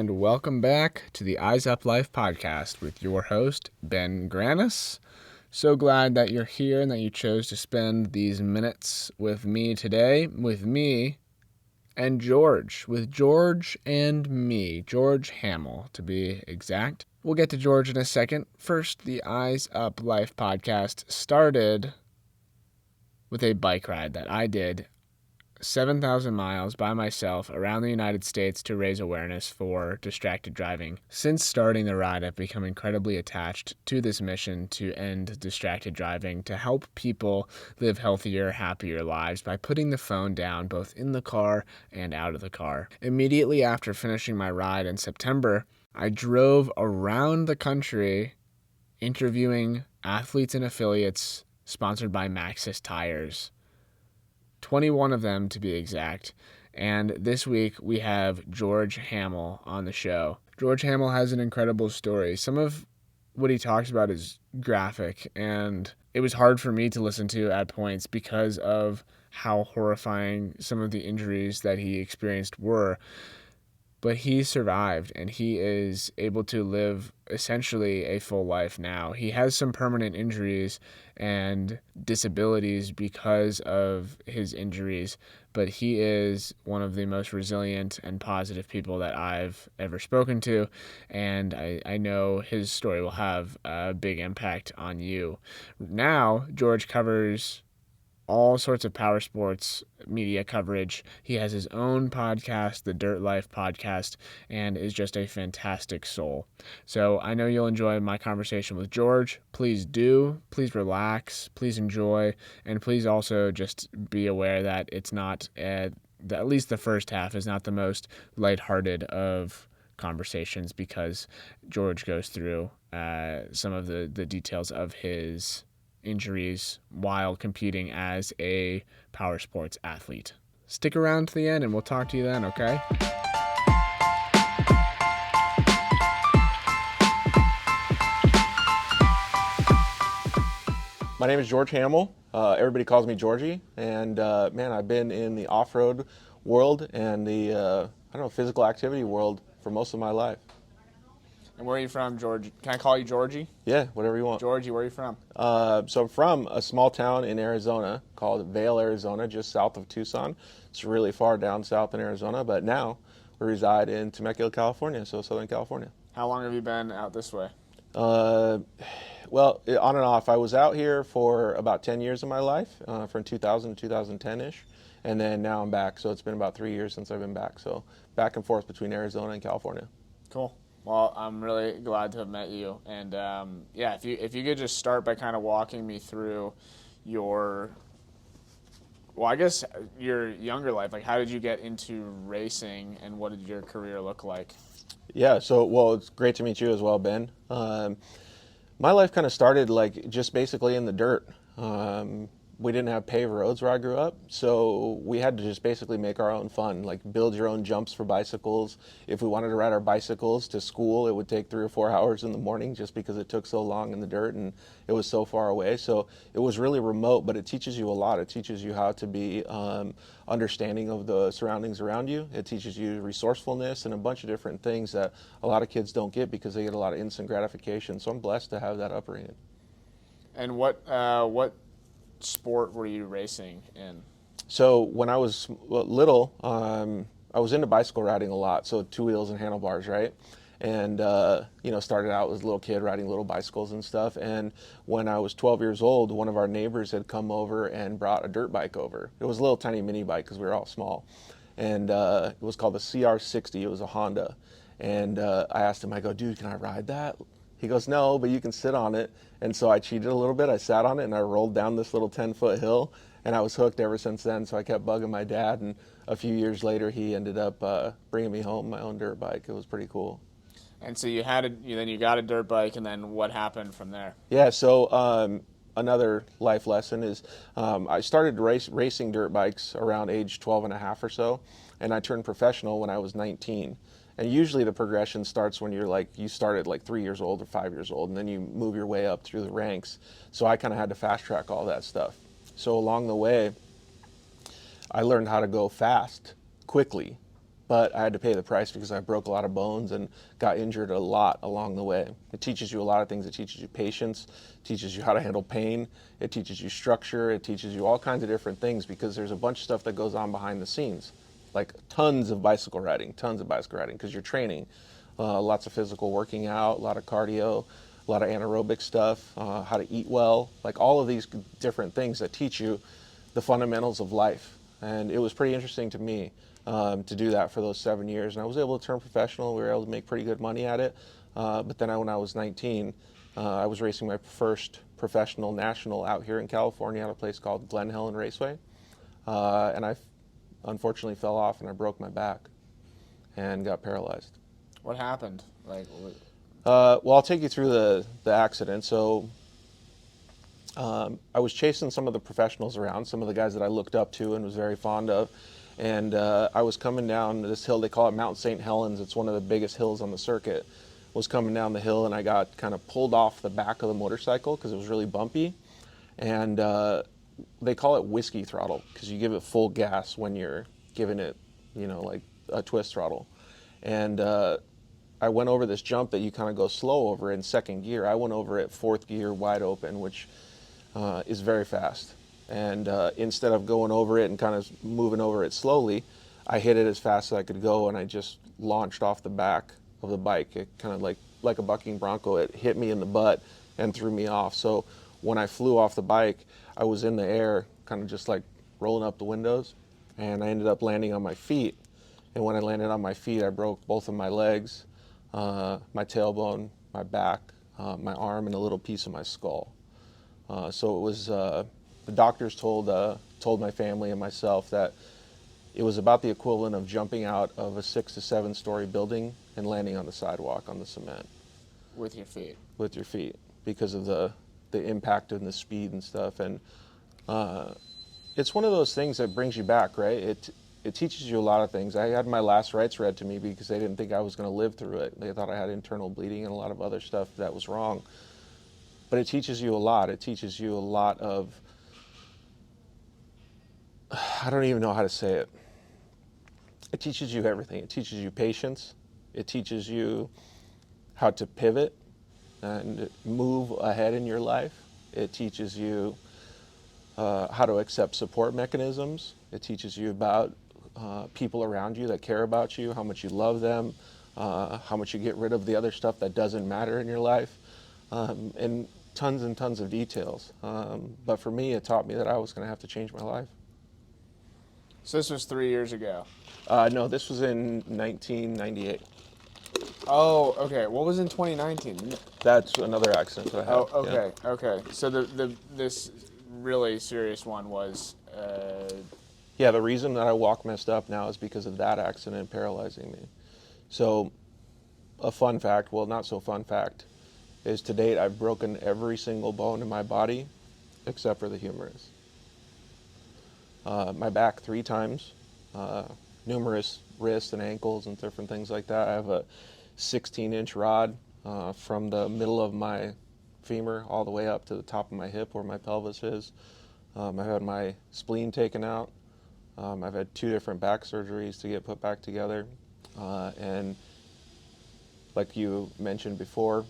and welcome back to the Eyes Up Life podcast with your host, Ben Granis. So glad that you're here and that you chose to spend these minutes with me today, with me and George, with George and me, George Hammel to be exact. We'll get to George in a second. First, the Eyes Up Life podcast started with a bike ride that I did 7,000 miles by myself around the United States to raise awareness for distracted driving. Since starting the ride, I've become incredibly attached to this mission to end distracted driving, to help people live healthier, happier lives by putting the phone down both in the car and out of the car. Immediately after finishing my ride in September, I drove around the country interviewing athletes and affiliates sponsored by Maxxis tires. 21 of them to be exact. And this week we have George Hammel on the show. George Hammel has an incredible story. Some of what he talks about is graphic, and it was hard for me to listen to at points because of how horrifying some of the injuries that he experienced were. But he survived, and he is able to live essentially a full life now. He has some permanent injuries and disabilities because of his injuries, but he is one of the most resilient and positive people that I've ever spoken to, and I know his story will have a big impact on you. Now, George covers all sorts of power sports media coverage. He has his own podcast, the Dirt Life podcast, and is just a fantastic soul. So I know you'll enjoy my conversation with George. Please do. Please relax. Please enjoy. And please also just be aware that it's not, at least the first half is not the most lighthearted of conversations, because George goes through some of the details of his injuries while competing as a power sports athlete. Stick around to the end and we'll talk to you then, okay? My name is George Hammel. Everybody calls me Georgie, and I've been in the off-road world and the physical activity world for most of my life. And where are you from, George? Can I call you Georgie? Yeah, whatever you want. Georgie, where are you from? So I'm from a small town in Arizona called Vail, Arizona, just south of Tucson. It's really far down south in Arizona, but now we reside in Temecula, California, so Southern California. How long have you been out this way? Well, on and off. I was out here for about 10 years of my life, from 2000 to 2010-ish, and then now I'm back. So it's been about 3 years since I've been back. So back and forth between Arizona and California. Cool. Well, I'm really glad to have met you. And if you could just start by kind of walking me through your younger life. Like, how did you get into racing, and what did your career look like? Yeah, so, it's great to meet you as well, Ben. My life kind of started just basically in the dirt. We didn't have paved roads where I grew up, so we had to just basically make our own fun, like build your own jumps for bicycles. If we wanted to ride our bicycles to school, it would take 3 or 4 hours in the morning just because it took so long in the dirt and it was so far away. So it was really remote, but it teaches you a lot. It teaches you how to be understanding of the surroundings around you. It teaches you resourcefulness and a bunch of different things that a lot of kids don't get because they get a lot of instant gratification. So I'm blessed to have that upbringing. And what sport were you racing in? So when I was little, I was into bicycle riding a lot. So 2 wheels and handlebars, right? And, started out as a little kid riding little bicycles and stuff. And when I was 12 years old, one of our neighbors had come over and brought a dirt bike over. It was a little tiny mini bike because we were all small. And it was called the CR60. It was a Honda. And I asked him, I go, dude, can I ride that? He goes, no, but you can sit on it. And so I cheated a little bit. I sat on it and I rolled down this little 10-foot hill, and I was hooked ever since then. So I kept bugging my dad, and a few years later he ended up bringing me home my own dirt bike. It was pretty cool. And so you got a dirt bike, and then what happened from there? Yeah, so another life lesson is I started racing dirt bikes around age 12 and a half or so, and I turned professional when I was 19. And usually the progression starts when you start at 3 years old or 5 years old, and then you move your way up through the ranks. So I kind of had to fast track all that stuff. So along the way, I learned how to go fast, quickly, but I had to pay the price because I broke a lot of bones and got injured a lot along the way. It teaches you a lot of things. It teaches you patience, teaches you how to handle pain, it teaches you structure, it teaches you all kinds of different things because there's a bunch of stuff that goes on behind the scenes, like tons of bicycle riding, because you're training, lots of physical working out, a lot of cardio, a lot of anaerobic stuff, how to eat well, like all of these different things that teach you the fundamentals of life. And it was pretty interesting to me to do that for those 7 years. And I was able to turn professional. We were able to make pretty good money at it. But then when I was 19, I was racing my first professional national out here in California at a place called Glen Helen Raceway. And I unfortunately fell off and I broke my back and got paralyzed. What happened? Well, I'll take you through the accident. So I was chasing some of the professionals around, some of the guys that I looked up to and was very fond of. And I was coming down this hill, they call it Mount St. Helens. It's one of the biggest hills on the circuit. Was coming down the hill and I got kind of pulled off the back of the motorcycle because it was really bumpy. And they call it whiskey throttle because you give it full gas when you're giving it, like a twist throttle. And I went over this jump that you kind of go slow over in second gear. I went over it fourth gear wide open, which is very fast. And instead of going over it and kind of moving over it slowly, I hit it as fast as I could go, and I just launched off the back of the bike. It kind of like a bucking bronco. It hit me in the butt and threw me off. So when I flew off the bike, I was in the air, kind of just like rolling up the windows, and I ended up landing on my feet. And when I landed on my feet, I broke both of my legs, my tailbone, my back, my arm, and a little piece of my skull. So it was, the doctors told my family and myself that it was about the equivalent of jumping out of a 6 to 7 story building and landing on the sidewalk on the cement. With your feet? With your feet, because of the impact and the speed and stuff. And it's one of those things that brings you back, right? It teaches you a lot of things. I had my last rites read to me because they didn't think I was going to live through it. They thought I had internal bleeding and a lot of other stuff that was wrong. But it teaches you a lot. It teaches you a lot of, I don't even know how to say it. It teaches you everything. It teaches you patience. It teaches you how to pivot and move ahead in your life. It teaches you how to accept support mechanisms. It teaches you about people around you that care about you, how much you love them, how much you get rid of the other stuff that doesn't matter in your life, and tons and tons of details. But for me, it taught me that I was going to have to change my life. So this was 3 years ago? No, this was in 1998. Oh, okay. What was in 2019? That's another accident that I had. Oh, okay, yeah. Okay. So this really serious one was... Yeah, the reason that I walk messed up now is because of that accident paralyzing me. So a fun fact, well, not so fun fact, is to date I've broken every single bone in my body except for the humerus. My back 3 times, numerous wrists and ankles and different things like that. I have a 16-inch rod from the middle of my femur all the way up to the top of my hip where my pelvis is. I've had my spleen taken out. I've had 2 different back surgeries to get put back together. And like you mentioned before,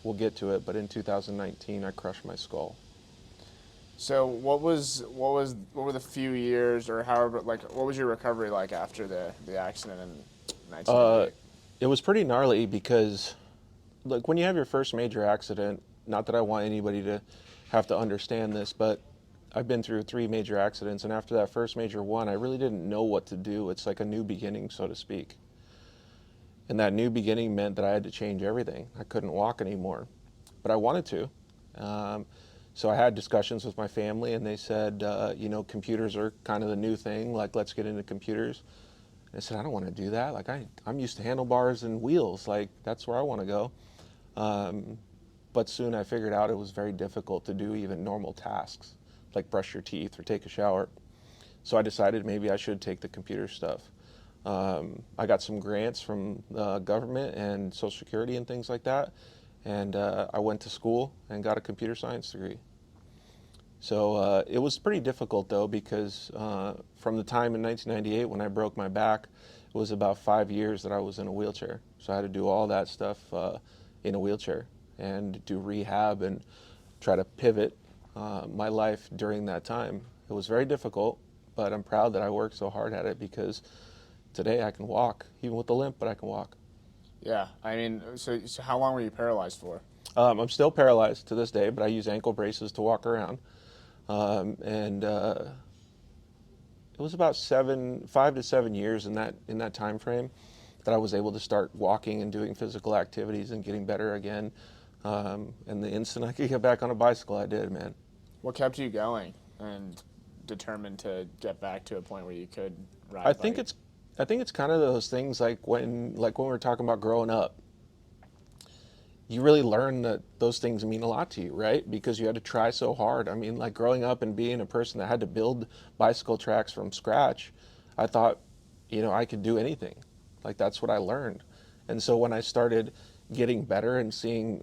we'll get to it, but in 2019 I crushed my skull. So what were the few years, or however, like, what was your recovery like after the accident in 1998? It was pretty gnarly because, like, when you have your first major accident, not that I want anybody to have to understand this, but I've been through 3 major accidents, and after that first major one, I really didn't know what to do. It's like a new beginning, so to speak. And that new beginning meant that I had to change everything. I couldn't walk anymore, but I wanted to. So I had discussions with my family, and they said, computers are kind of the new thing. Like, let's get into computers. And I said, I don't want to do that. Like, I'm used to handlebars and wheels. Like, that's where I want to go. But soon I figured out it was very difficult to do even normal tasks, like brush your teeth or take a shower. So I decided maybe I should take the computer stuff. I got some grants from the government and Social Security and things like that. And I went to school and got a computer science degree. So it was pretty difficult, though, because from the time in 1998 when I broke my back it was about 5 years that I was in a wheelchair. So I had to do all that stuff in a wheelchair and do rehab and try to pivot my life during that time. It was very difficult, but I'm proud that I worked so hard at it because today I can walk, even with the limp, but I can walk. Yeah, I mean, so how long were you paralyzed for? I'm still paralyzed to this day, but I use ankle braces to walk around. And it was about 5 to 7 years in that time frame that I was able to start walking and doing physical activities and getting better again. And the instant I could get back on a bicycle, I did, man. What kept you going and determined to get back to a point where you could ride I a think bike? it's I think it's kind of those things like when we're talking about growing up. You really learn that those things mean a lot to you, right? Because you had to try so hard. I mean, like growing up and being a person that had to build bicycle tracks from scratch, I thought, I could do anything. Like that's what I learned. And so when I started getting better and seeing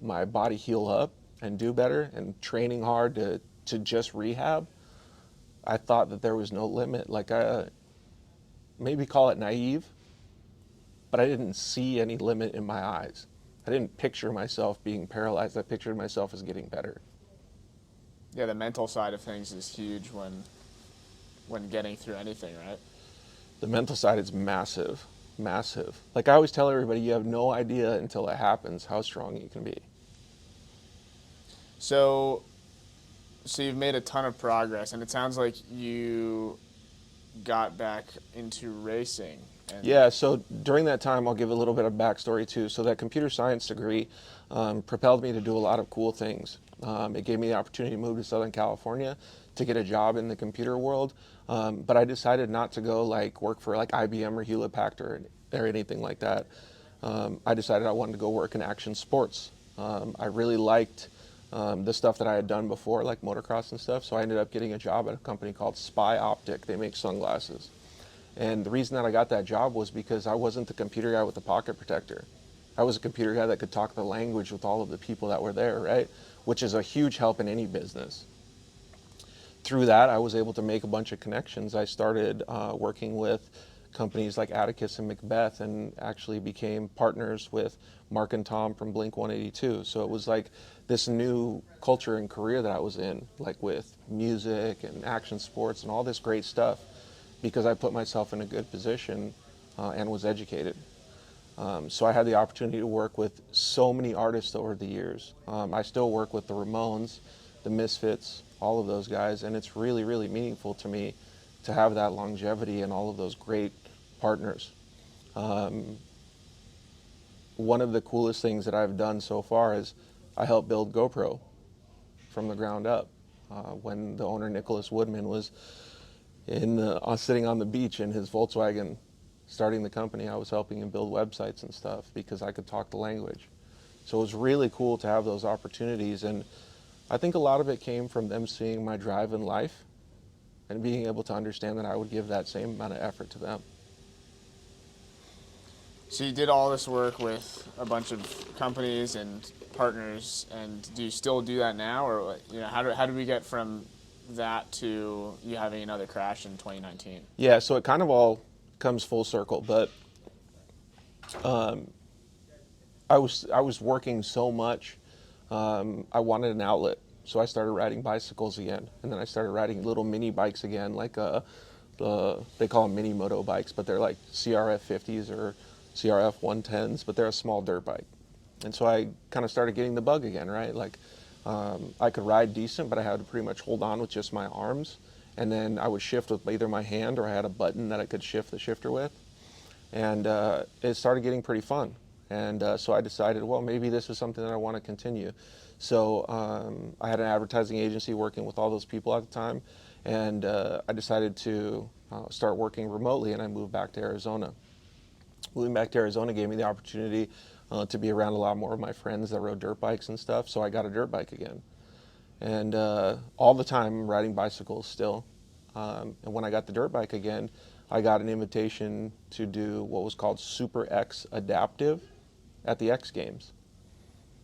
my body heal up and do better and training hard to just rehab, I thought that there was no limit. Like I maybe call it naive, but I didn't see any limit in my eyes. I didn't picture myself being paralyzed. I pictured myself as getting better. Yeah, the mental side of things is huge when getting through anything, right? The mental side is massive, massive. Like I always tell everybody, you have no idea until it happens how strong you can be. So, so you've made a ton of progress, and it sounds like you got back into racing. And Yeah, so during that time, I'll give a little bit of backstory too. So that computer science degree propelled me to do a lot of cool things. It gave me the opportunity to move to Southern California to get a job in the computer world, but I decided not to go like work for like IBM or Hewlett Packard or anything like that. I decided I wanted to go work in action sports. I really liked the stuff that I had done before, like motocross and stuff. So I ended up getting a job at a company called Spy Optic. They make sunglasses. And the reason that I got that job was because I wasn't the computer guy with the pocket protector. I was a computer guy that could talk the language with all of the people that were there, right? Which is a huge help in any business. Through that, I was able to make a bunch of connections. I started working with companies like Atticus and Macbeth and actually became partners with Mark and Tom from Blink 182. So it was like this new culture and career that I was in, like with music and action sports and all this great stuff, because I put myself in a good position and was educated. So I had the opportunity to work with so many artists over the years. I still work with the Ramones, the Misfits, all of those guys, and it's really, really meaningful to me to have that longevity and all of those great partners. One of the coolest things that I've done so far is I helped build GoPro from the ground up. When the owner, Nicholas Woodman, was sitting on the beach in his Volkswagen starting the company, I was helping him build websites and stuff because I could talk the language. So it was really cool to have those opportunities, and I think a lot of it came from them seeing my drive in life and being able to understand that I would give that same amount of effort to them. so you did all this work with a bunch of companies and partners, and do you still do that now, or how did we get from that to you having another crash in 2019? Yeah, so it kind of all comes full circle, but I was working so much, I wanted an outlet. So I started riding bicycles again, and then I started riding little mini bikes again, like they call them mini moto bikes, but they're like CRF 50s or CRF 110s, but they're a small dirt bike. And so I kind of started getting the bug again, right? Like I could ride decent, but I had to pretty much hold on with just my arms, and then I would shift with either my hand or I had a button that I could shift the shifter with, and it started getting pretty fun. And so I decided, well, maybe this is something that I want to continue. So I had an advertising agency working with all those people at the time, and I decided to start working remotely, and I moved back to Arizona. Moving back to Arizona gave me the opportunity to be around a lot more of my friends that rode dirt bikes and stuff, so I got a dirt bike again. And all the time I'm riding bicycles still. And when I got the dirt bike again, I got an invitation to do what was called Super X Adaptive at the X Games.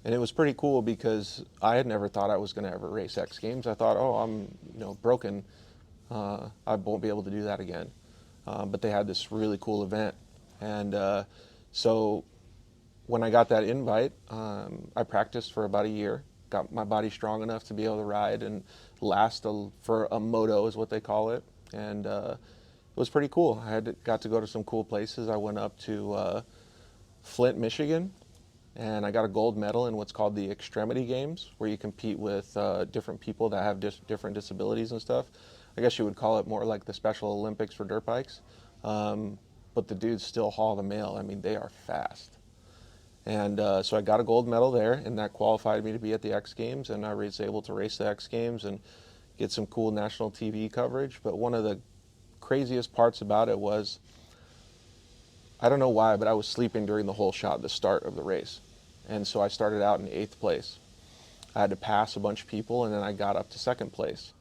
And it was pretty cool because I had never thought I was going to ever race X Games. I thought, oh, I'm broken. I won't be able to do that again. but they had this really cool event. And so when I got that invite, I practiced for about a year, got my body strong enough to be able to ride and last for a moto is what they call it. And it was pretty cool. Got to go to some cool places. I went up to Flint, Michigan, and I got a gold medal in what's called the Extremity Games, where you compete with different people that have different disabilities and stuff. I guess you would call it more like the Special Olympics for dirt bikes. But the dudes still haul the mail. I mean, they are fast. And so I got a gold medal there, and that qualified me to be at the X Games, and I was able to race the X Games and get some cool national TV coverage. But one of the craziest parts about it was, I don't know why, but I was sleeping during the whole shot, the start of the race. And so I started out in 8th place. I had to pass a bunch of people, and then I got up to 2nd place.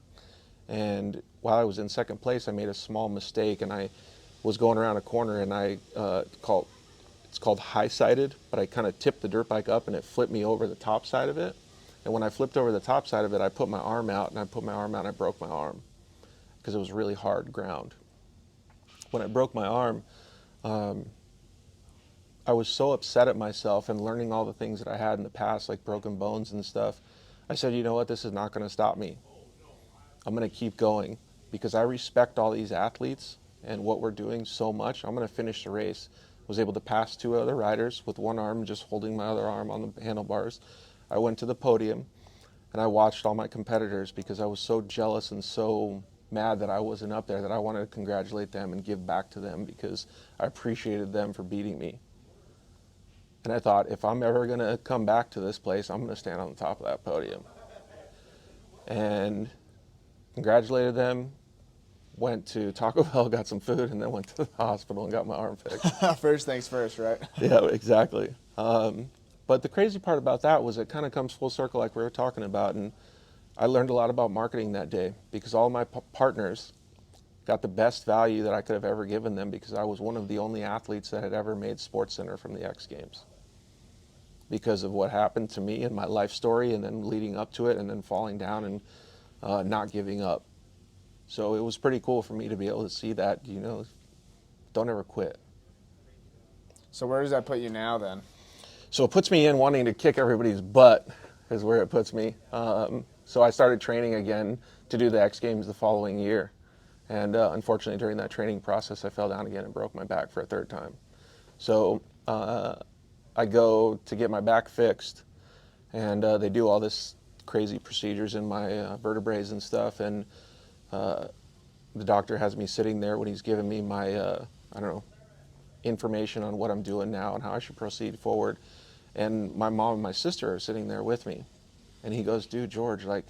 And while I was in 2nd place, I made a small mistake, and I was going around a corner, and it's called high-sided, but I kind of tipped the dirt bike up, and it flipped me over the top side of it. And when I flipped over the top side of it, I put my arm out, and I broke my arm because it was really hard ground. When I broke my arm, I was so upset at myself and learning all the things that I had in the past, like broken bones and stuff. I said, you know what, this is not going to stop me. I'm going to keep going because I respect all these athletes and what we're doing so much. I'm going to finish the race. Was able to pass 2 other riders with one arm, just holding my other arm on the handlebars. I went to the podium and I watched all my competitors because I was so jealous and so mad that I wasn't up there that I wanted to congratulate them and give back to them because I appreciated them for beating me. And I thought, if I'm ever going to come back to this place, I'm going to stand on the top of that podium. And congratulated them, went to Taco Bell, got some food, and then went to the hospital and got my arm fixed. First things first, right? Yeah, exactly. But the crazy part about that was it kind of comes full circle like we were talking about. And I learned a lot about marketing that day because all my partners got the best value that I could have ever given them because I was one of the only athletes that had ever made SportsCenter from the X Games. Because of what happened to me and my life story and then leading up to it and then falling down and not giving up. So it was pretty cool for me to be able to see that, don't ever quit. So where does that put you now then? So it puts me in wanting to kick everybody's butt is where it puts me. So I started training again to do the X Games the following year. And unfortunately during that training process, I fell down again and broke my back for a 3rd time. So I go to get my back fixed and they do all this crazy procedures in my vertebrae and stuff. And the doctor has me sitting there when he's giving me my, information on what I'm doing now and how I should proceed forward. And my mom and my sister are sitting there with me. And he goes, dude, George, I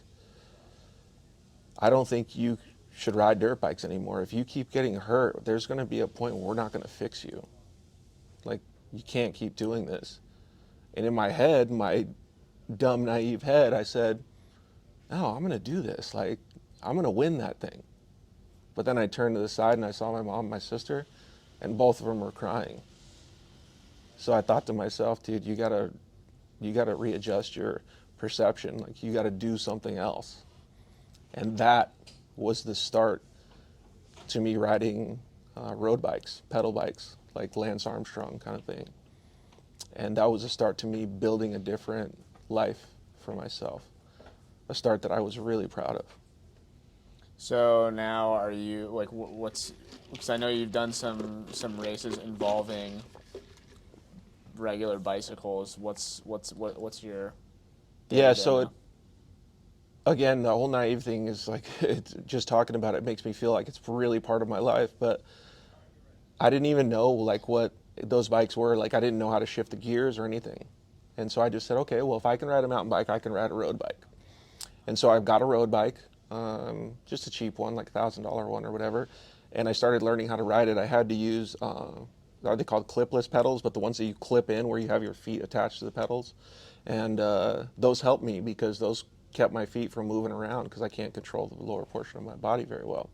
don't think you should ride dirt bikes anymore. If you keep getting hurt, there's going to be a point where we're not going to fix you. You can't keep doing this. And in my head, my dumb, naive head, I said, no, I'm going to do this. I'm going to win that thing. But then I turned to the side and I saw my mom and my sister, and both of them were crying. So I thought to myself, dude, you gotta readjust your perception. You gotta do something else. And that was the start to me riding road bikes, pedal bikes, like Lance Armstrong kind of thing. And that was a start to me building a different life for myself. A start that I was really proud of. So now are you, what's, because I know you've done some races involving regular bicycles. What's your Yeah, so again, the whole naive thing is it's just talking about it makes me feel like it's really part of my life, but I didn't even know what those bikes were. I didn't know how to shift the gears or anything. And so I just said, okay, well, if I can ride a mountain bike, I can ride a road bike. And so I've got a road bike, just a cheap one, like $1,000 one or whatever. And I started learning how to ride it. I had to use, are they called clipless pedals, but the ones that you clip in where you have your feet attached to the pedals. And those helped me because those kept my feet from moving around because I can't control the lower portion of my body very well.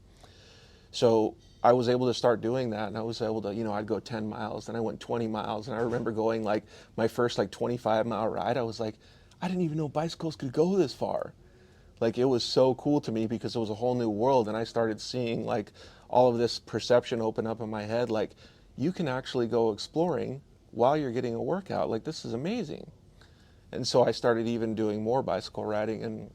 So I was able to start doing that, and I was able to, I'd go 10 miles, then I went 20 miles, and I remember going my first 25-mile ride, I was like, I didn't even know bicycles could go this far. Like, it was so cool to me because it was a whole new world, and I started seeing like all of this perception open up in my head. Like, you can actually go exploring while you're getting a workout. Like, this is amazing. And so I started even doing more bicycle riding, and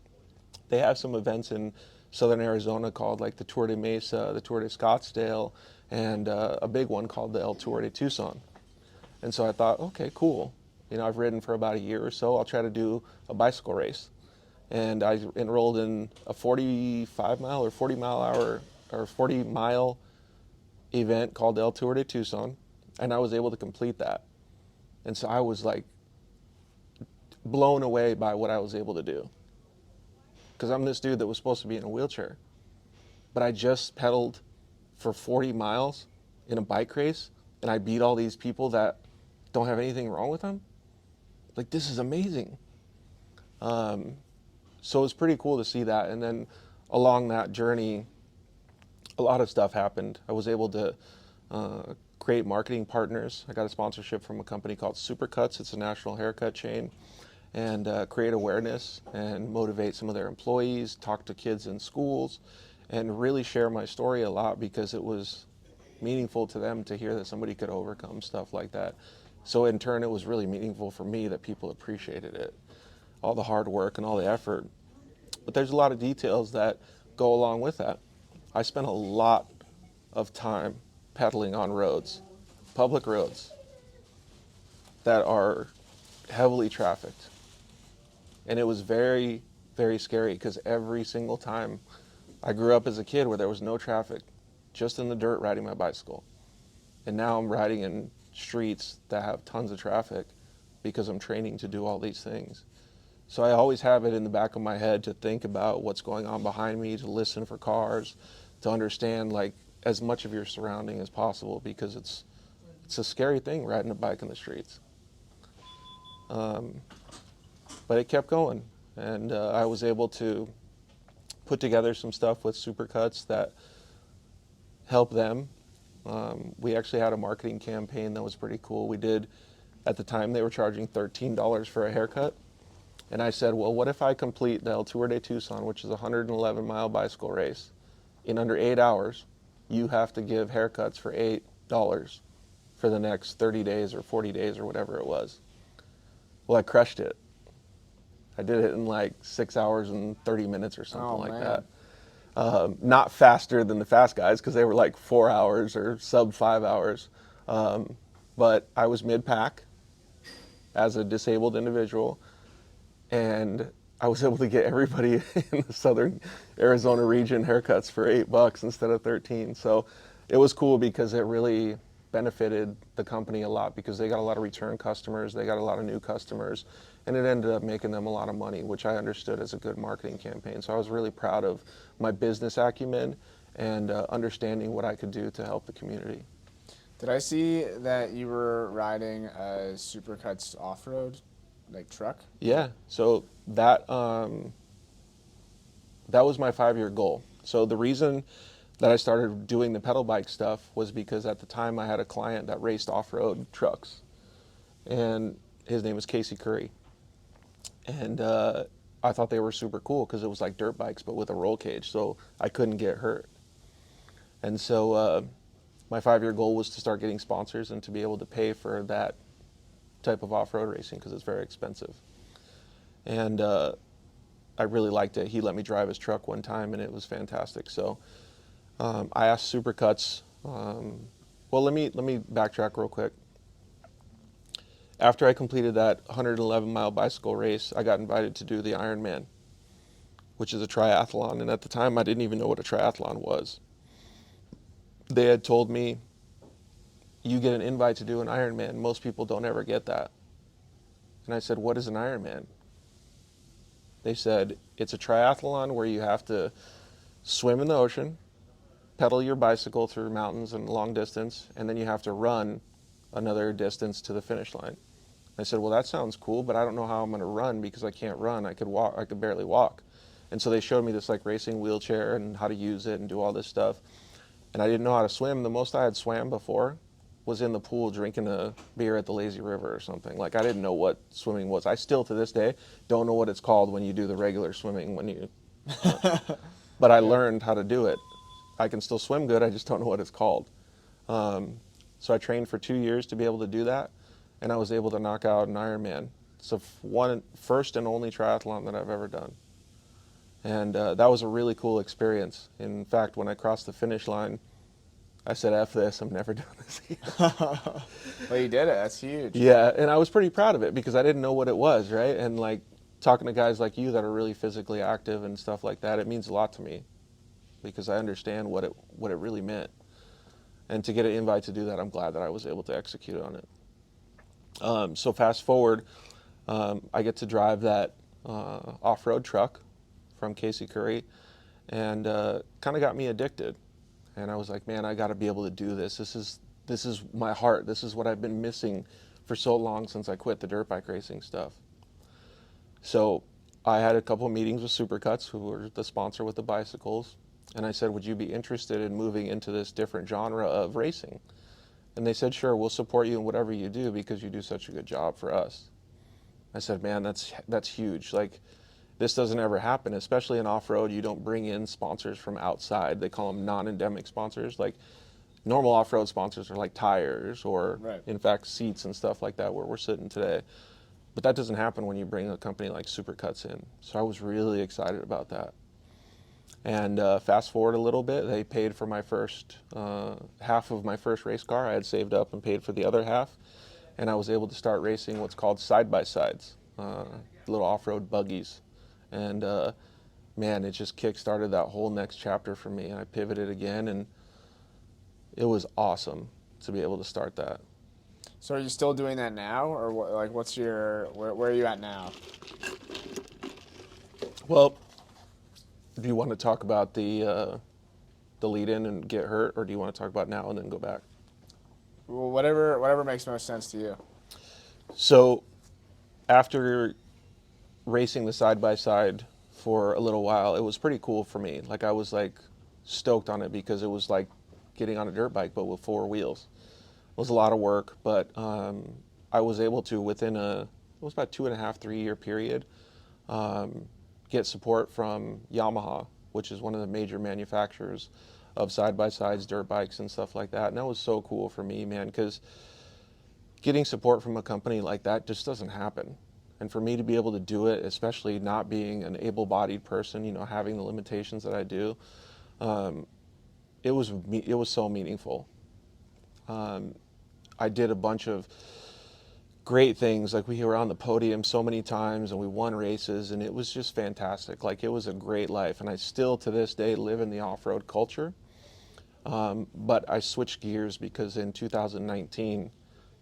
they have some events in southern Arizona called like the Tour de Mesa, the Tour de Scottsdale, and a big one called the El Tour de Tucson. And so I thought, okay, cool. I've ridden for about a year or so. I'll try to do a bicycle race. And I enrolled in a 45 mile or 40 mile hour or 40 mile event called El Tour de Tucson, and I was able to complete that. And so I was like blown away by what I was able to do, because I'm this dude that was supposed to be in a wheelchair, but I just pedaled for 40 miles in a bike race, and I beat all these people that don't have anything wrong with them. Like, this is amazing. So it's pretty cool to see that. And then along that journey, a lot of stuff happened. I was able to create marketing partners. I got a sponsorship from a company called Supercuts. It's a national haircut chain. And create awareness and motivate some of their employees, talk to kids in schools, and really share my story a lot, because it was meaningful to them to hear that somebody could overcome stuff like that. So in turn, it was really meaningful for me that people appreciated it, all the hard work and all the effort. But there's a lot of details that go along with that. I spent a lot of time pedaling on roads, public roads, that are heavily trafficked. And it was very, very scary, because every single time, I grew up as a kid where there was no traffic, just in the dirt riding my bicycle. And now I'm riding in streets that have tons of traffic because I'm training to do all these things. So I always have it in the back of my head to think about what's going on behind me, to listen for cars, to understand like as much of your surrounding as possible, because it's a scary thing riding a bike in the streets. But it kept going, and I was able to put together some stuff with Supercuts that helped them. We actually had a marketing campaign that was pretty cool. We did, at the time, they were charging $13 for a haircut. And I said, well, what if I complete the El Tour de Tucson, which is a 111-mile bicycle race, in under 8 hours? You have to give haircuts for $8 for the next 30 days or 40 days or whatever it was. Well, I crushed it. I did it in like 6 hours and 30 minutes or something like that. Not faster than the fast guys, because they were like 4 hours or sub 5 hours. But I was mid-pack as a disabled individual, and I was able to get everybody in the southern Arizona region haircuts for $8 instead of 13. So it was cool, because it really benefited the company a lot, because they got a lot of return customers, they got a lot of new customers, and it ended up making them a lot of money, which I understood as a good marketing campaign. So I was really proud of my business acumen and understanding what I could do to help the community. Did I see that you were riding a Supercuts off-road like truck? Yeah, so that was my 5-year goal. So the reason that I started doing the pedal bike stuff was because at the time I had a client that raced off-road trucks, and his name was Casey Curry. And I thought they were super cool, because it was like dirt bikes but with a roll cage, so I couldn't get hurt. And so my 5-year goal was to start getting sponsors and to be able to pay for that type of off-road racing, because it's very expensive. And I really liked it. He let me drive his truck one time, and it was fantastic. So I asked Supercuts. Well, let me backtrack real quick. After I completed that 111-mile bicycle race, I got invited to do the Ironman, which is a triathlon. And at the time, I didn't even know what a triathlon was. They had told me, you get an invite to do an Ironman. Most people don't ever get that. And I said, what is an Ironman? They said, it's a triathlon where you have to swim in the ocean, pedal your bicycle through mountains and long distance, and then you have to run another distance to the finish line. I said, well, that sounds cool, but I don't know how I'm going to run, because I can't run. I could barely walk. And so they showed me this like racing wheelchair and how to use it and do all this stuff. And I didn't know how to swim. The most I had swam before was in the pool drinking a beer at the lazy river or something. Like, I didn't know what swimming was. I still to this day don't know what it's called when you do the regular swimming, when you But I learned how to do it. I can still swim good, I just don't know what it's called. So I trained for 2 years to be able to do that, and I was able to knock out an Ironman. It's the first and only triathlon that I've ever done. And that was a really cool experience. In fact, when I crossed the finish line, I said, F this, I'm never doing this again. Well, you did it. That's huge. Yeah, and I was pretty proud of it because I didn't know what it was, right? And like talking to guys like you that are really physically active and stuff like that, it means a lot to me because I understand what it really meant. And to get an invite to do that, I'm glad that I was able to execute on it. So fast forward, I get to drive that off-road truck from Casey Curry, and kind of got me addicted. And I was like, man, I got to be able to do this. This is my heart. This is what I've been missing for so long since I quit the dirt bike racing stuff. So I had a couple of meetings with Supercuts, who were the sponsor with the bicycles, and I said, would you be interested in moving into this different genre of racing? And they said, sure, we'll support you in whatever you do because you do such a good job for us. I said, man, that's huge. Like, this doesn't ever happen, especially in off-road. You don't bring in sponsors from outside. They call them non-endemic sponsors. Like, normal off-road sponsors are like tires or, Right. in fact, seats and stuff like that where we're sitting today. But that doesn't happen when you bring a company like Supercuts in. So I was really excited about that. And fast forward a little bit, they paid for my first half of my first race car. I had saved up and paid for the other half. And I was able to start racing what's called side-by-sides, little off-road buggies. And man, it just kick-started that whole next chapter for me. I pivoted again, and it was awesome to be able to start that. So are you still doing that now, or what, like what's your where are you at now? Well, do you want to talk about the lead-in and get hurt, or do you want to talk about now and then go back? Well, whatever makes most sense to you. So after racing the side-by-side for a little while, it was pretty cool for me. Like, I was like stoked on it because it was like getting on a dirt bike but with four wheels. It was a lot of work, but I was able to, within it was about 2.5, 3 year period, get support from Yamaha, which is one of the major manufacturers of side-by-sides, dirt bikes, and stuff like that. And that was so cool for me, man, because getting support from a company like that just doesn't happen. And for me to be able to do it, especially not being an able-bodied person, you know, having the limitations that I do, it was so meaningful. I did a bunch of great things, like we were on the podium so many times and we won races, and it was just fantastic. Like, it was a great life, and I still to this day live in the off-road culture. But I switched gears because in 2019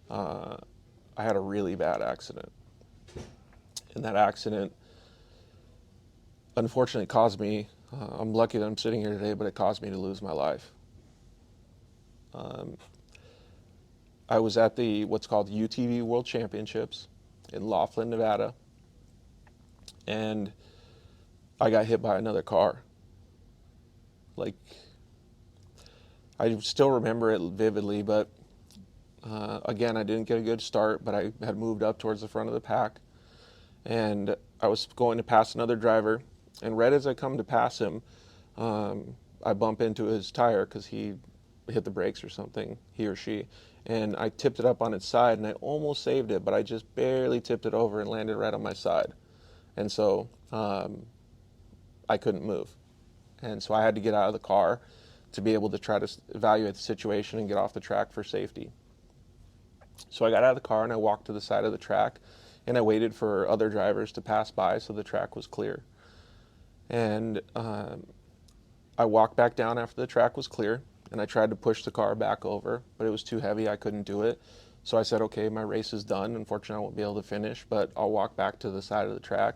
I had a really bad accident, and that accident unfortunately caused me, I'm lucky that I'm sitting here today, but it caused me to lose my life. I was at the what's called UTV World Championships in Laughlin, Nevada, and I got hit by another car. Like, I still remember it vividly, but again, I didn't get a good start, but I had moved up towards the front of the pack, and I was going to pass another driver, and right as I come to pass him, I bump into his tire because he hit the brakes or something, he or she, and I tipped it up on its side, and I almost saved it, but I just barely tipped it over and landed right on my side. And so I couldn't move. And so I had to get out of the car to be able to try to evaluate the situation and get off the track for safety. So I got out of the car and I walked to the side of the track, and I waited for other drivers to pass by so the track was clear. And I walked back down after the track was clear, and I tried to push the car back over, but it was too heavy. I couldn't do it. So I said, okay, my race is done. Unfortunately, I won't be able to finish, but I'll walk back to the side of the track,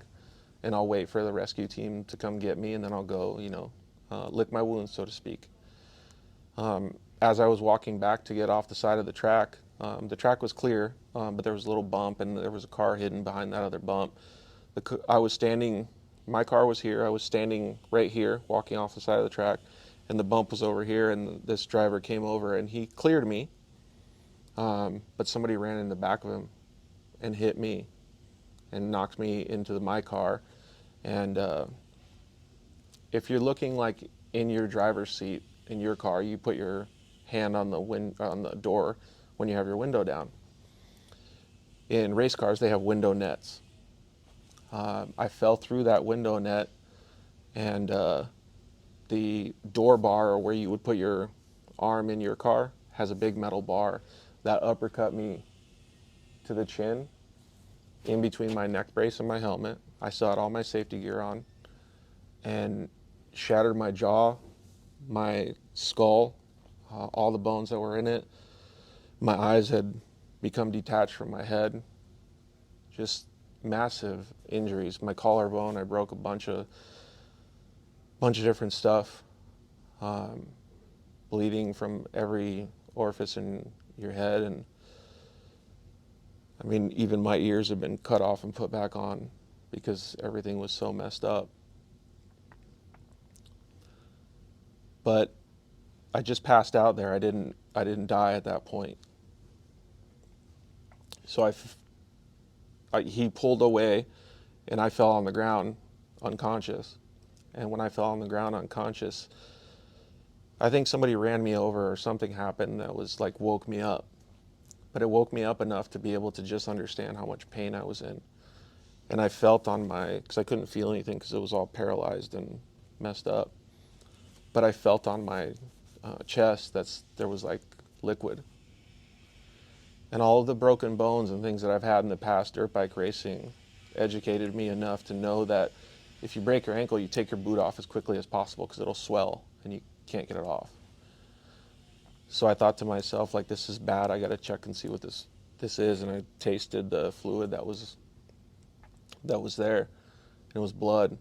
and I'll wait for the rescue team to come get me, and then I'll go, lick my wounds, so to speak. As I was walking back to get off the side of the track was clear, but there was a little bump, and there was a car hidden behind that other bump. I was standing, my car was here, I was standing right here, walking off the side of the track, and the bump was over here, and this driver came over, and he cleared me, but somebody ran in the back of him and hit me and knocked me into my car, and if you're looking like in your driver's seat in your car, you put your hand on the door when you have your window down. In race cars, they have window nets. I fell through that window net, and the door bar, or where you would put your arm in your car, has a big metal bar that uppercut me to the chin, in between my neck brace and my helmet. I still had all my safety gear on, and shattered my jaw, my skull, all the bones that were in it. My eyes had become detached from my head. Just massive injuries. My collarbone, I broke a bunch of different stuff. Bleeding from every orifice in your head, and I mean, even my ears have been cut off and put back on because everything was so messed up. But I just passed out there. I didn't die at that point. So he pulled away, and I fell on the ground unconscious. And when I fell on the ground unconscious, I think somebody ran me over or something happened that was like woke me up. But it woke me up enough to be able to just understand how much pain I was in. And I felt on because I couldn't feel anything because it was all paralyzed and messed up. But I felt on my chest there was like liquid. And all of the broken bones and things that I've had in the past dirt bike racing educated me enough to know that if you break your ankle, you take your boot off as quickly as possible because it'll swell and you can't get it off. So I thought to myself, like, this is bad. I got to check and see what this is. And I tasted the fluid that was there, and it was blood.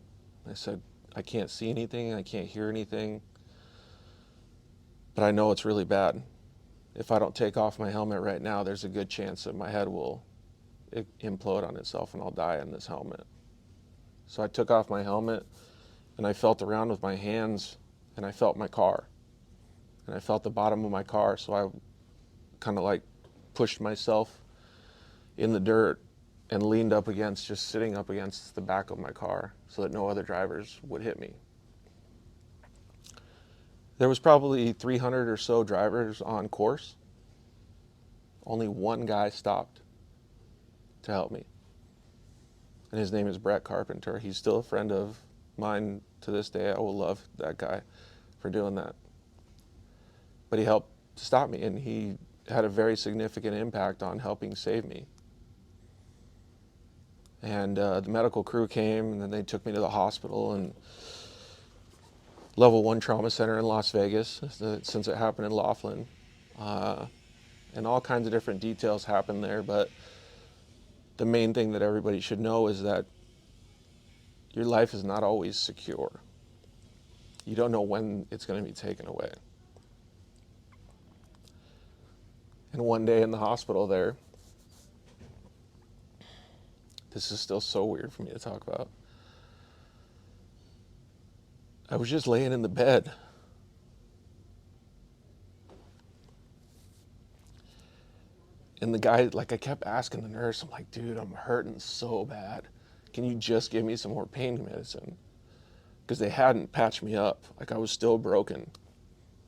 I said, I can't see anything. I can't hear anything. But I know it's really bad. If I don't take off my helmet right now, there's a good chance that my head will implode on itself and I'll die in this helmet. So I took off my helmet and I felt around with my hands, and I felt my car. And I felt the bottom of my car, so I kind of like pushed myself in the dirt and leaned up against, just sitting up against the back of my car so that no other drivers would hit me. There was probably 300 or so drivers on course. Only one guy stopped to help me. And his name is Brett Carpenter. He's still a friend of mine to this day. I will love that guy for doing that. But he helped to stop me, and he had a very significant impact on helping save me. And the medical crew came, and then they took me to the hospital and level 1 trauma center in Las Vegas, since it happened in Laughlin. And all kinds of different details happened there, but the main thing that everybody should know is that your life is not always secure. You don't know when it's going to be taken away. And one day in the hospital there, this is still so weird for me to talk about. I was just laying in the bed. And the guy, like, I kept asking the nurse, I'm like, dude, I'm hurting so bad. Can you just give me some more pain medicine? Because they hadn't patched me up. Like, I was still broken.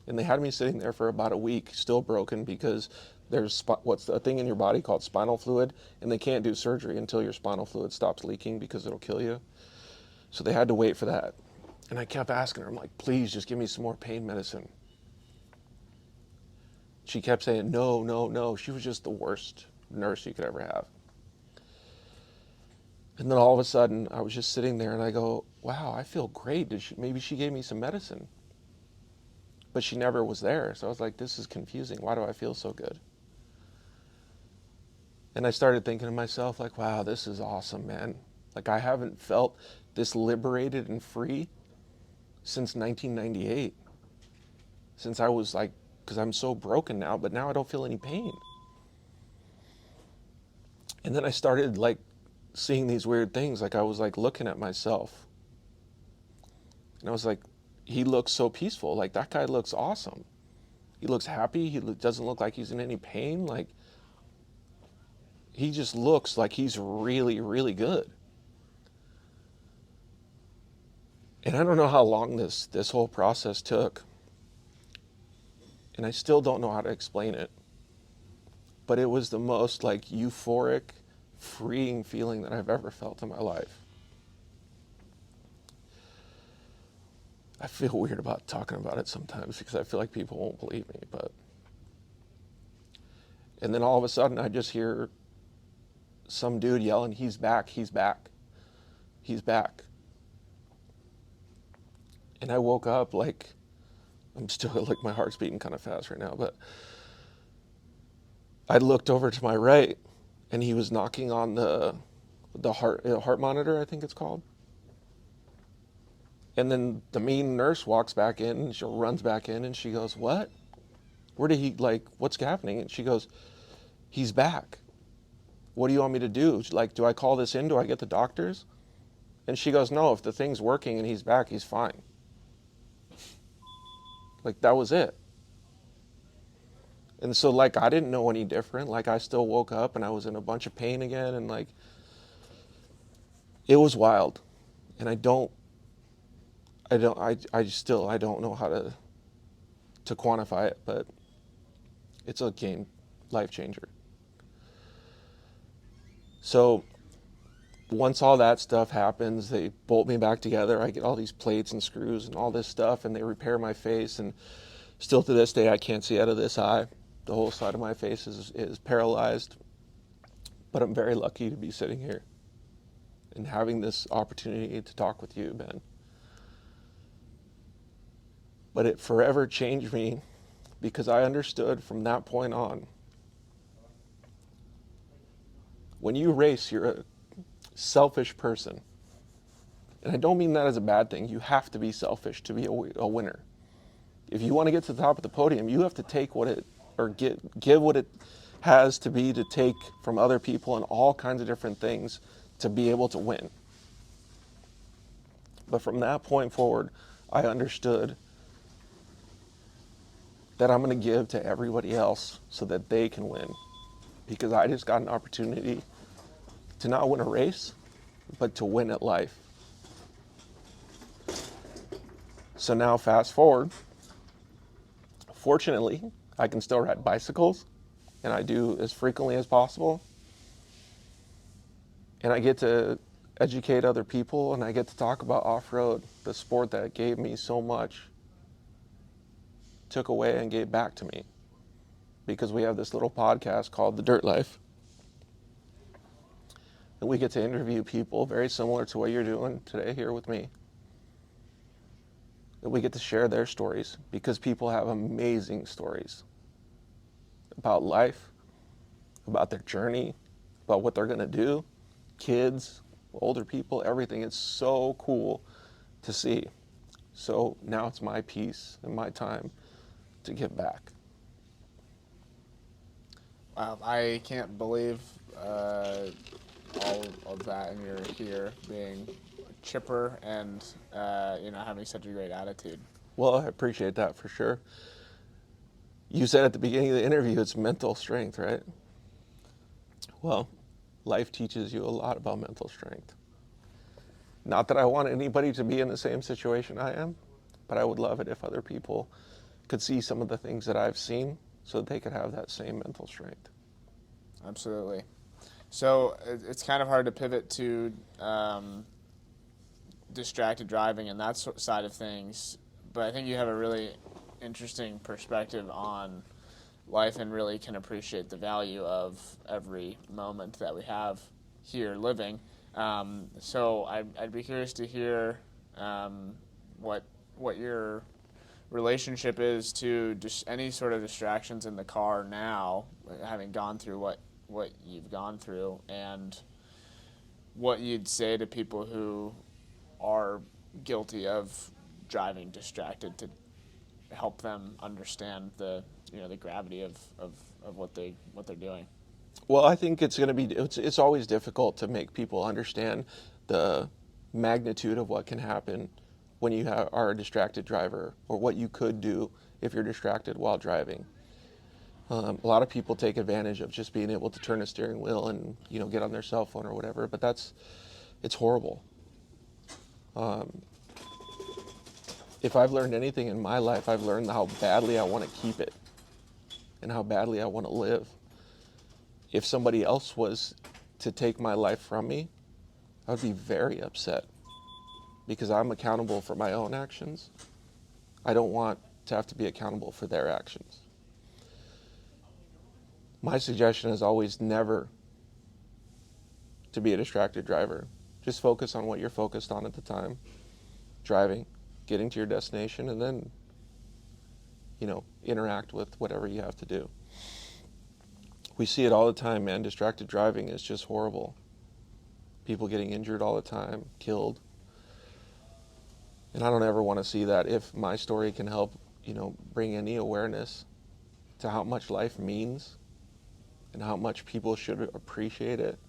And they had me sitting there for about a week, still broken, because there's what's a thing in your body called spinal fluid, and they can't do surgery until your spinal fluid stops leaking because it'll kill you. So they had to wait for that. And I kept asking her, I'm like, please just give me some more pain medicine. She kept saying, no, no, no. She was just the worst nurse you could ever have. And then all of a sudden, I was just sitting there and I go, wow, I feel great. Maybe she gave me some medicine. But she never was there. So I was like, this is confusing. Why do I feel so good? And I started thinking to myself, like, wow, this is awesome, man. Like, I haven't felt this liberated and free since 1998. Since I was like, because I'm so broken now, but now I don't feel any pain. And then I started like seeing these weird things. Like, I was like looking at myself. And I was like, he looks so peaceful. Like, that guy looks awesome. He looks happy. He doesn't look like he's in any pain. Like, he just looks like he's really, really good. And I don't know how long this whole process took. And I still don't know how to explain it. But it was the most like euphoric, freeing feeling that I've ever felt in my life. I feel weird about talking about it sometimes because I feel like people won't believe me, and then all of a sudden I just hear some dude yelling, "He's back, he's back, he's back." And I woke up like, I'm still like, my heart's beating kind of fast right now, but I looked over to my right and he was knocking on the heart monitor, I think it's called. And then the main nurse walks back in, she runs back in and she goes, "What? Where did he, like, what's happening?" And she goes, "He's back. What do you want me to do? Like, do I call this in? Do I get the doctors?" And she goes, "No, if the thing's working and he's back, he's fine." Like, that was it. And so, like, I didn't know any different. Like, I still woke up and I was in a bunch of pain again. And, like, it was wild. And I don't know how to quantify it, but it's a game life changer. So once all that stuff happens, they bolt me back together. I get all these plates and screws and all this stuff, and they repair my face. And still to this day, I can't see out of this eye. The whole side of my face is paralyzed. But I'm very lucky to be sitting here and having this opportunity to talk with you, Ben. But it forever changed me because I understood from that point on, when you race, you're a selfish person. And I don't mean that as a bad thing. You have to be selfish to be a winner. If you want to get to the top of the podium, you have to take what it, or give what it has to be to take from other people and all kinds of different things to be able to win. But from that point forward, I understood that I'm going to give to everybody else so that they can win. Because I just got an opportunity to not win a race, but to win at life. So now fast forward, fortunately, I can still ride bicycles, and I do as frequently as possible. And I get to educate other people, and I get to talk about off-road, the sport that gave me so much, took away and gave back to me. Because we have this little podcast called The Dirt Life. And we get to interview people very similar to what you're doing today here with me. And we get to share their stories because people have amazing stories about life, about their journey, about what they're going to do, kids, older people, everything. It's so cool to see. So now it's my piece and my time to give back. Wow, I can't believe all of that, and you're here being chipper and having such a great attitude. Well, I appreciate that for sure. You said at the beginning of the interview, it's mental strength, right? Well, life teaches you a lot about mental strength. Not that I want anybody to be in the same situation I am, but I would love it if other people could see some of the things that I've seen so that they could have that same mental strength. Absolutely. So it's kind of hard to pivot to distracted driving and that side of things, but I think you have a really interesting perspective on life and really can appreciate the value of every moment that we have here living. So I'd be curious to hear what your relationship is to just any sort of distractions in the car now, having gone through what you've gone through, and what you'd say to people who are guilty of driving distracted to help them understand the gravity of what they're doing. Well, I think it's always difficult to make people understand the magnitude of what can happen when you are a distracted driver, or what you could do if you're distracted while driving. A lot of people take advantage of just being able to turn a steering wheel and get on their cell phone or whatever, but it's horrible. if I've learned anything in my life, I've learned how badly I want to keep it and how badly I want to live. If somebody else was to take my life from me, I would be very upset because I'm accountable for my own actions. I don't want to have to be accountable for their actions. My suggestion is always never to be a distracted driver. Just focus on what you're focused on at the time. Driving, getting to your destination, and then, interact with whatever you have to do. We see it all the time, man. Distracted driving is just horrible. People getting injured all the time, killed. And I don't ever want to see that. If my story can help, bring any awareness to how much life means and how much people should appreciate it,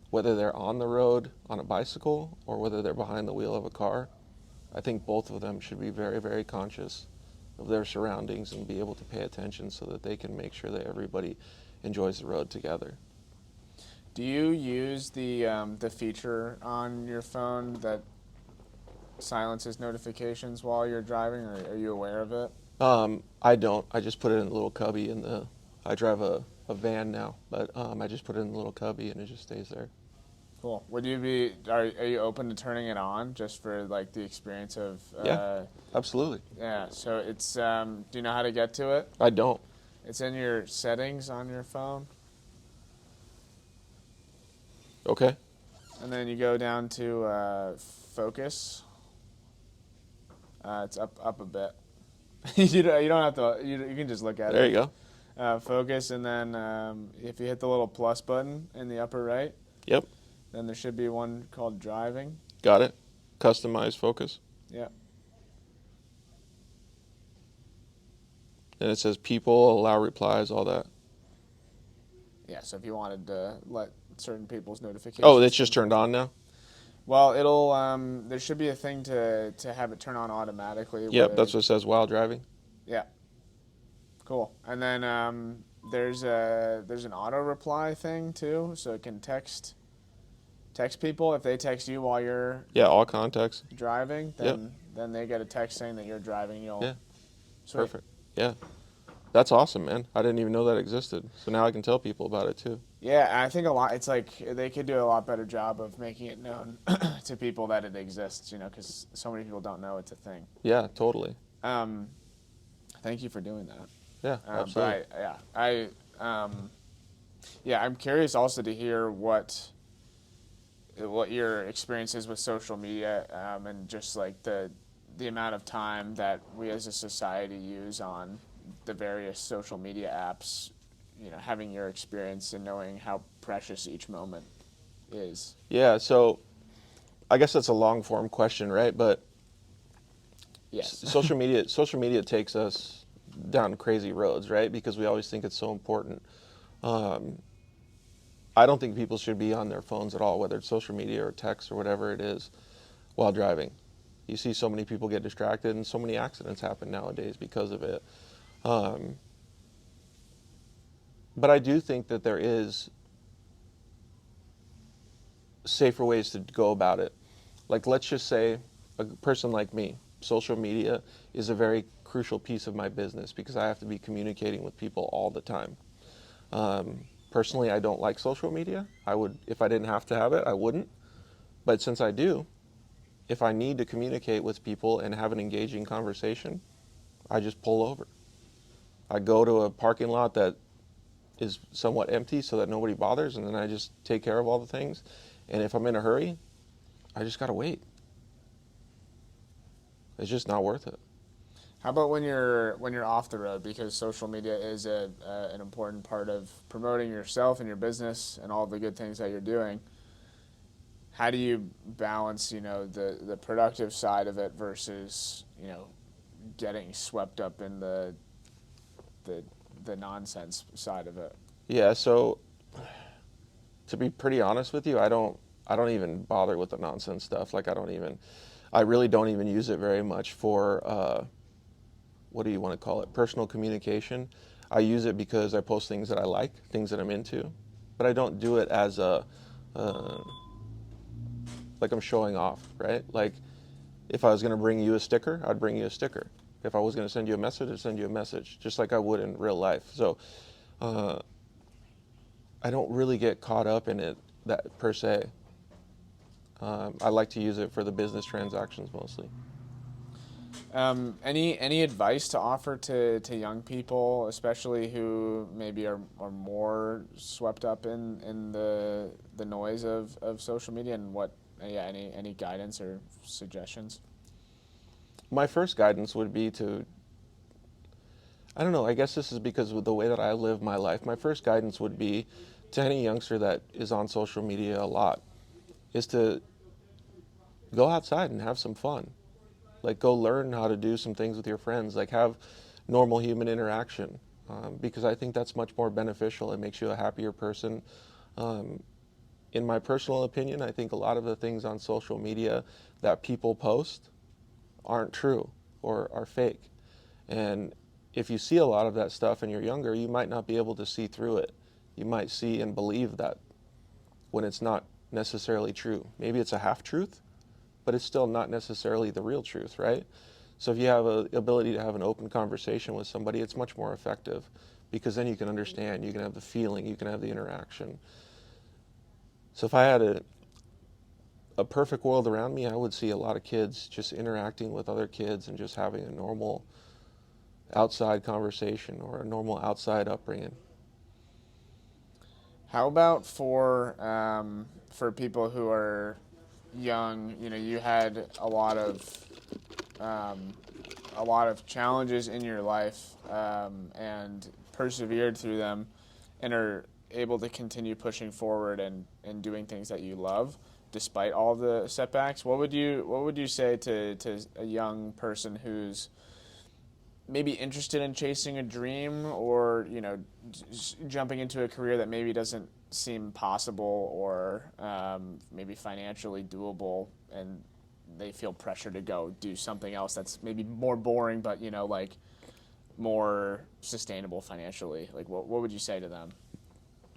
whether they're on the road on a bicycle or whether they're behind the wheel of a car, I think both of them should be very, very conscious of their surroundings and be able to pay attention so that they can make sure that everybody enjoys the road together. Do you use the feature on your phone that silences notifications while you're driving, or are you aware of it? I don't. I just put it in a little cubby I drive a van now, but I just put it in a little cubby and it just stays there. Cool. Are you open to turning it on just for like the experience of? Yeah, absolutely. Yeah. So it's. Do you know how to get to it? I don't. It's in your settings on your phone. Okay. And then you go down to focus. It's up a bit. You don't have to. You can just look at it. There you go. Focus, and then if you hit the little plus button in the upper right. Yep. Then there should be one called driving. Got it. Customize focus. Yeah. And it says people, allow replies, all that. Yeah, so if you wanted to let certain people's notifications. Oh, it's just turned on now? Well, there should be a thing to have it turn on automatically. Yep, that's what it says while driving. Yeah. Cool. And then there's an auto reply thing too, so it can text people. If they text you while you're all contacts driving, then they get a text saying that you're driving. Yeah. Sweet. Perfect. Yeah. That's awesome, man. I didn't even know that existed. So now I can tell people about it too. Yeah, I think it's like they could do a lot better job of making it known to people that it exists, because so many people don't know it's a thing. Yeah, totally. Thank you for doing that. Yeah, absolutely. I'm curious also to hear what your experience is with social media, and just like the amount of time that we as a society use on the various social media apps, having your experience and knowing how precious each moment is. Yeah, so I guess that's a long form question, right? But yes. social media takes us down crazy roads, right? Because we always think it's so important. I don't think people should be on their phones at all, whether it's social media or text or whatever it is, while driving. You see so many people get distracted and so many accidents happen nowadays because of it. But I do think that there is safer ways to go about it. Like, let's just say a person like me, social media is a very crucial piece of my business because I have to be communicating with people all the time. Personally, I don't like social media. If I didn't have to have it, I wouldn't. But since I do, if I need to communicate with people and have an engaging conversation, I just pull over. I go to a parking lot that is somewhat empty so that nobody bothers, and then I just take care of all the things. And if I'm in a hurry, I just gotta wait. It's just not worth it. How about when you're off the road? Because social media is an important part of promoting yourself and your business and all the good things that you're doing. How do you balance, the productive side of it versus, getting swept up in the nonsense side of it? Yeah, so to be pretty honest with you, I don't even bother with the nonsense stuff. Like I really don't even use it very much for what do you want to call it? Personal communication. I use it because I post things that I like, things that I'm into, but I don't do it as like I'm showing off, right? Like If I was going to bring you a sticker, I'd bring you a sticker. If I was going to send you a message, I'd send you a message, just like I would in real life. So uh, I don't really get caught up in it that per se. I like to use it for the business transactions mostly. Any advice to offer to young people, especially who maybe are more swept up in the noise of social media, and what any guidance or suggestions? My first guidance would be I don't know, I guess this is because of the way that I live my life. My first guidance would be to any youngster that is on social media a lot is to go outside and have some fun. Like, go learn how to do some things with your friends, like have normal human interaction, because I think that's much more beneficial. It makes you a happier person. Um, in my personal opinion, I think a lot of the things on social media that people post aren't true or are fake. And if you see a lot of that stuff and you're younger, you might not be able to see through it. You might see and believe that when it's not necessarily true. Maybe it's a half truth, but it's still not necessarily the real truth, right? So if you have the ability to have an open conversation with somebody, it's much more effective, because then you can understand, you can have the feeling, you can have the interaction. So if I had a perfect world around me, I would see a lot of kids just interacting with other kids and just having a normal outside conversation or a normal outside upbringing. How about for people who are young? You know, you had um, a lot of challenges in your life, and persevered through them, and are able to continue pushing forward and doing things that you love despite all the setbacks. What would you say to a young person who's maybe interested in chasing a dream, or jumping into a career that maybe doesn't seem possible, or maybe financially doable, and they feel pressure to go do something else that's maybe more boring, but like more sustainable financially? Like, what would you say to them?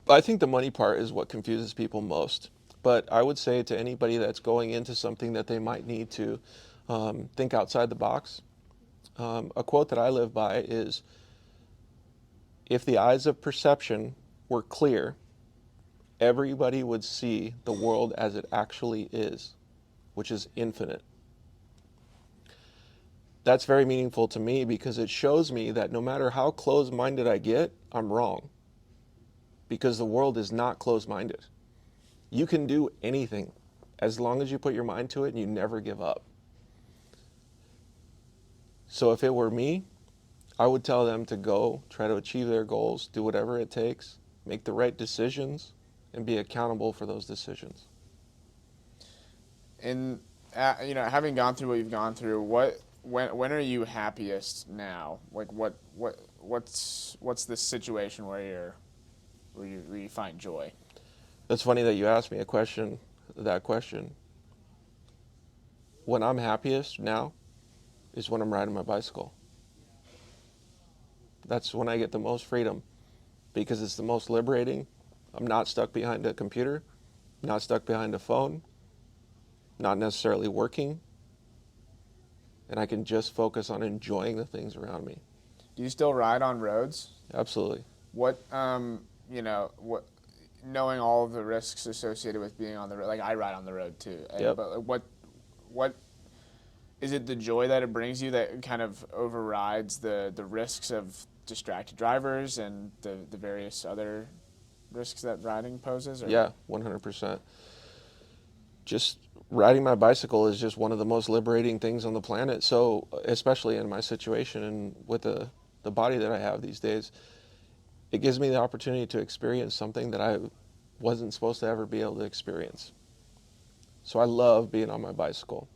I think the money part is what confuses people most. But I would say to anybody that's going into something that they might need to think outside the box, a quote that I live by is, if the eyes of perception were clear, everybody would see the world as it actually is, which is infinite. That's very meaningful to me because it shows me that no matter how closed-minded I get, I'm wrong, because the world is not closed-minded. You can do anything as long as you put your mind to it and you never give up. So if it were me, I would tell them to go try to achieve their goals, do whatever it takes, make the right decisions, and be accountable for those decisions. And having gone through what you've gone through, when are you happiest now? Like, what's the situation where you find joy? It's funny that you asked me that question. When I'm happiest now is when I'm riding my bicycle. That's when I get the most freedom, because it's the most liberating. I'm not stuck behind a computer, not stuck behind a phone, not necessarily working, and I can just focus on enjoying the things around me. Do you still ride on roads? Absolutely. What knowing all of the risks associated with being on the road, like I ride on the road too. Yep. But what is it, the joy that it brings you that kind of overrides the risks of distracted drivers and the various other risks that riding poses? Or Yeah, 100%. Just riding my bicycle is just one of the most liberating things on the planet. So, especially in my situation and with the body that I have these days, it gives me the opportunity to experience something that I wasn't supposed to ever be able to experience. So I love being on my bicycle.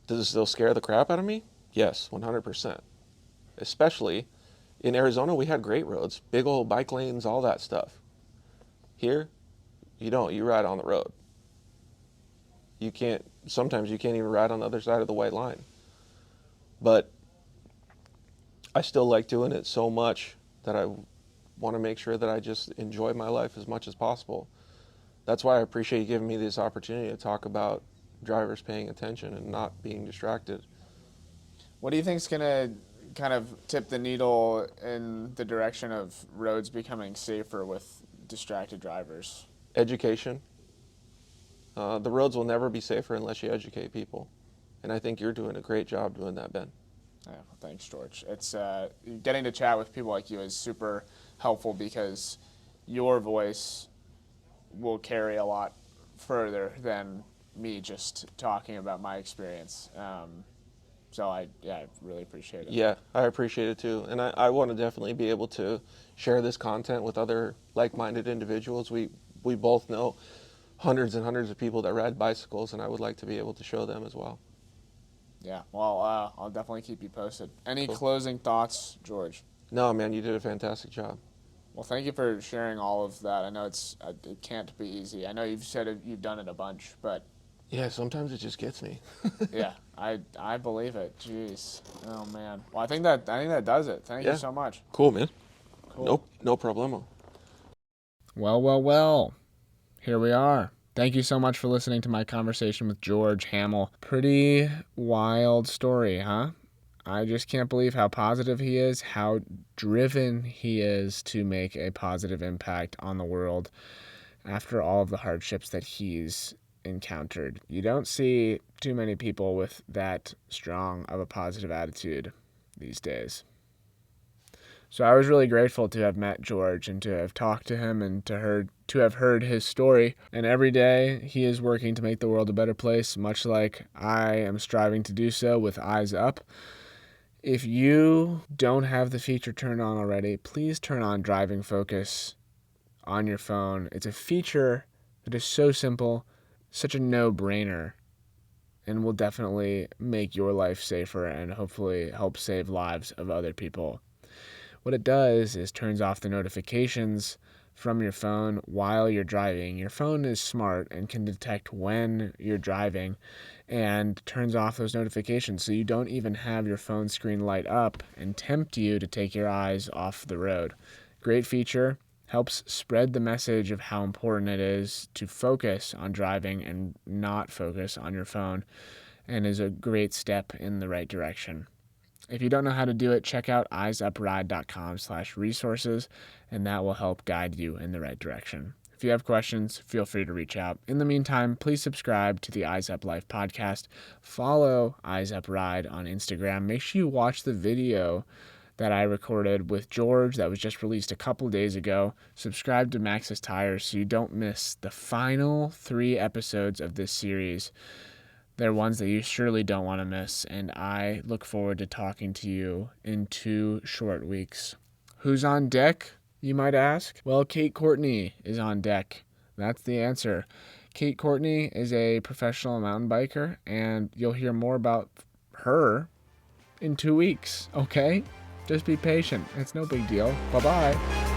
Does it still scare the crap out of me? Yes, 100%. Especially in Arizona, we had great roads, big old bike lanes, all that stuff. Here, you don't. You ride on the road. Sometimes you can't even ride on the other side of the white line. But I still like doing it so much that I want to make sure that I just enjoy my life as much as possible. That's why I appreciate you giving me this opportunity to talk about drivers paying attention and not being distracted. What do you think is going to kind of tip the needle in the direction of roads becoming safer with distracted drivers? Education. The roads will never be safer unless you educate people. And I think you're doing a great job doing that, Ben. Yeah, well, thanks, George. It's getting to chat with people like you is super helpful because your voice will carry a lot further than me just talking about my experience. So I really appreciate it. Yeah, I appreciate it too. And I want to definitely be able to share this content with other like-minded individuals. We both know hundreds and hundreds of people that ride bicycles, and I would like to be able to show them as well. Yeah, well, I'll definitely keep you posted. Any Cool. closing thoughts, George? No, man, you did a fantastic job. Well, thank you for sharing all of that. I know it can't be easy. I know you've said you've done it a bunch, but Yeah, sometimes it just gets me. yeah, I believe it. Jeez, oh man. Well, I think that does it. Thank you so much. Cool, man. Cool. No problemo. Well. Here we are. Thank you so much for listening to my conversation with George Hammel. Pretty wild story, huh? I just can't believe how positive he is, how driven he is to make a positive impact on the world after all of the hardships that he's encountered. You don't see too many people with that strong of a positive attitude these days. So I was really grateful to have met George and to have talked to him and to have heard his story. And every day he is working to make the world a better place, much like I am striving to do so with Eyes Up. If you don't have the feature turned on already, please turn on Driving Focus on your phone. It's a feature that is so simple, such a no-brainer, and will definitely make your life safer and hopefully help save lives of other people. What it does is turns off the notifications from your phone while you're driving. Your phone is smart and can detect when you're driving and turns off those notifications so you don't even have your phone screen light up and tempt you to take your eyes off the road. Great feature. Helps spread the message of how important it is to focus on driving and not focus on your phone, and is a great step in the right direction. If you don't know how to do it, check out eyesupride.com/resources, and that will help guide you in the right direction. If you have questions, feel free to reach out. In the meantime, please subscribe to the Eyes Up Life podcast. Follow Eyes Up Ride on Instagram. Make sure you watch the video that I recorded with George that was just released a couple days ago. Subscribe to Maxxis Tires so you don't miss the final 3 episodes of this series. They're ones that you surely don't want to miss, and I look forward to talking to you in 2 short weeks. Who's on deck, you might ask? Well, Kate Courtney is on deck. That's the answer. Kate Courtney is a professional mountain biker, and you'll hear more about her in 2 weeks, okay? Just be patient. It's no big deal. Bye-bye.